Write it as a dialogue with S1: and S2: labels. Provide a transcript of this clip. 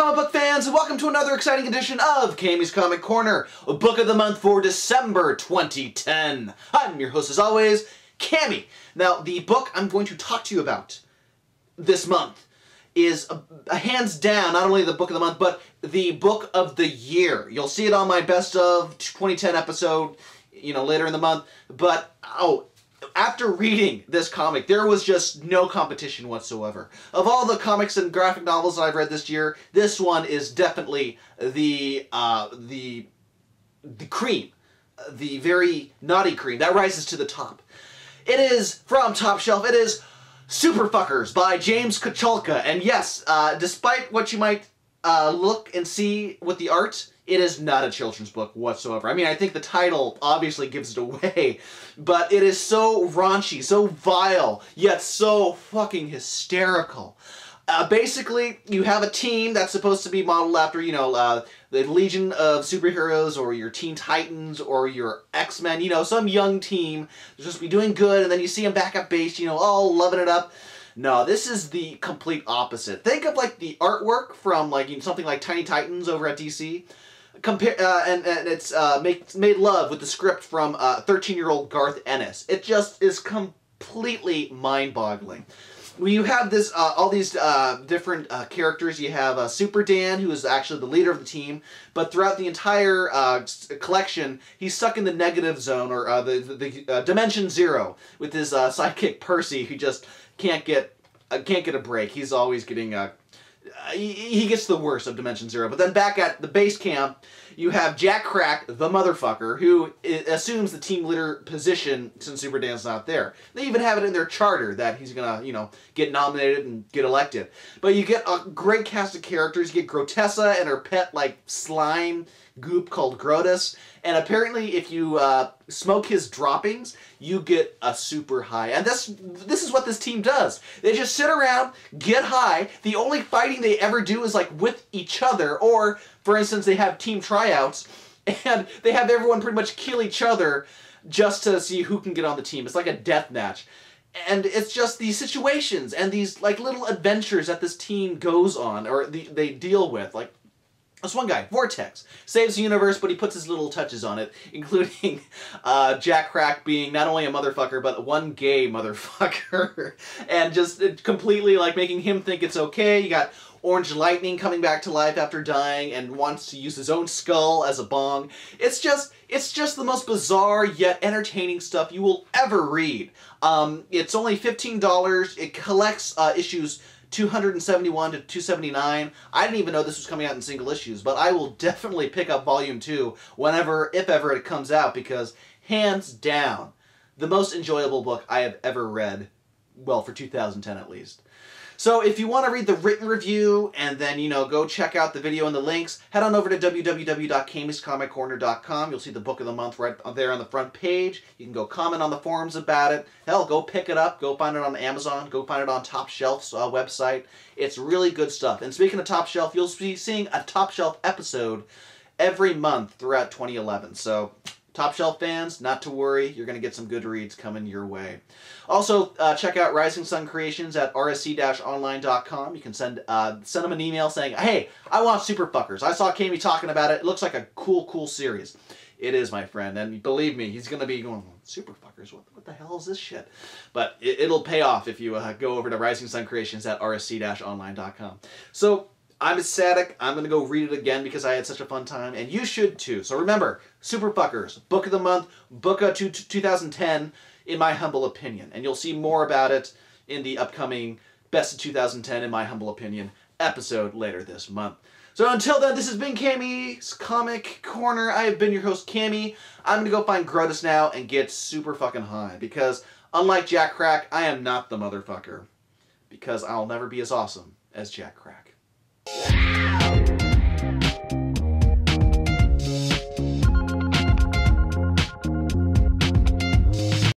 S1: comic book fans, and welcome to another exciting edition of Cammy's Comic Corner, a book of the month for December 2010. I'm your host as always, Cammy. Now, the book I'm going to talk to you about this month is a hands down, not only the book of the month, but the book of the year. You'll see it on my best of 2010 episode, later in the month, but, after reading this comic, there was just no competition whatsoever. Of all the comics and graphic novels that I've read this year, this one is definitely the cream. The very naughty cream. That rises to the top. It is, from Top Shelf, it is Super Fuckers by James Kochalka. And yes, despite what you might look and see with the art, it is not a children's book whatsoever. I mean, I think the title obviously gives it away, but it is so raunchy, so vile, yet so fucking hysterical. Basically, you have a team that's supposed to be modeled after, the Legion of Superheroes, or your Teen Titans, or your X-Men, some young team just be doing good, and then you see them back at base, all loving it up. No, this is the complete opposite. Think of, the artwork from, something like Tiny Titans over at DC. And it's made love with the script from 13-year-old Garth Ennis. It just is completely mind-boggling. When you have this, all these different characters, you have Super Dan, who is actually the leader of the team, but throughout the entire collection, he's stuck in the negative zone, or the Dimension Zero, with his sidekick Percy, who just can't get a break. He's always getting he gets the worst of Dimension Zero. But then back at the base camp, you have Jack Crack, the motherfucker, who assumes the team leader position since Super Dan's not there. They even have it in their charter that he's gonna, get nominated and get elected. But you get a great cast of characters. You get Grotessa and her pet, slime goop called Grotus. And apparently, if you smoke his droppings, you get a super high. And this is what this team does. They just sit around, get high. The only fighting they ever do is with each other. Or, for instance, they have team tryouts, and they have everyone pretty much kill each other just to see who can get on the team. It's like a death match. And it's just these situations and these little adventures that this team goes on, or they deal with. This one guy, Vortex, saves the universe, but he puts his little touches on it, including Jack Crack being not only a motherfucker, but one gay motherfucker. And just completely, making him think it's okay. You got Orange Lightning coming back to life after dying and wants to use his own skull as a bong. It's just the most bizarre yet entertaining stuff you will ever read. It's only $15. It collects issues 271 to 279. I didn't even know this was coming out in single issues, but I will definitely pick up Volume 2 whenever, if ever, it comes out, because hands down, the most enjoyable book I have ever read, well, for 2010 at least. So if you want to read the written review and then, go check out the video and the links, head on over to www.cammyscomiccorner.com. You'll see the book of the month right there on the front page. You can go comment on the forums about it. Hell, go pick it up. Go find it on Amazon. Go find it on Top Shelf's website. It's really good stuff. And speaking of Top Shelf, you'll be seeing a Top Shelf episode every month throughout 2011. So Top Shelf fans, not to worry, you're going to get some good reads coming your way. Also, check out Rising Sun Creations at rsc-online.com. You can send them an email saying, hey, I want Super Fuckers. I saw Cammy talking about it. It looks like a cool series. It is, my friend, and believe me, he's going to be going, Super Fuckers, what the hell is this shit? But it'll pay off if you go over to Rising Sun Creations at rsc-online.com. So, I'm ecstatic. I'm going to go read it again because I had such a fun time, and you should too. So remember, Super Fuckers, Book of the Month, Book of 2010, in my humble opinion. And you'll see more about it in the upcoming Best of 2010, in my humble opinion, episode later this month. So until then, this has been Cammy's Comic Corner. I have been your host, Cammy. I'm going to go find Grotus now and get super fucking high, because unlike Jack Crack, I am not the motherfucker. Because I'll never be as awesome as Jack Crack.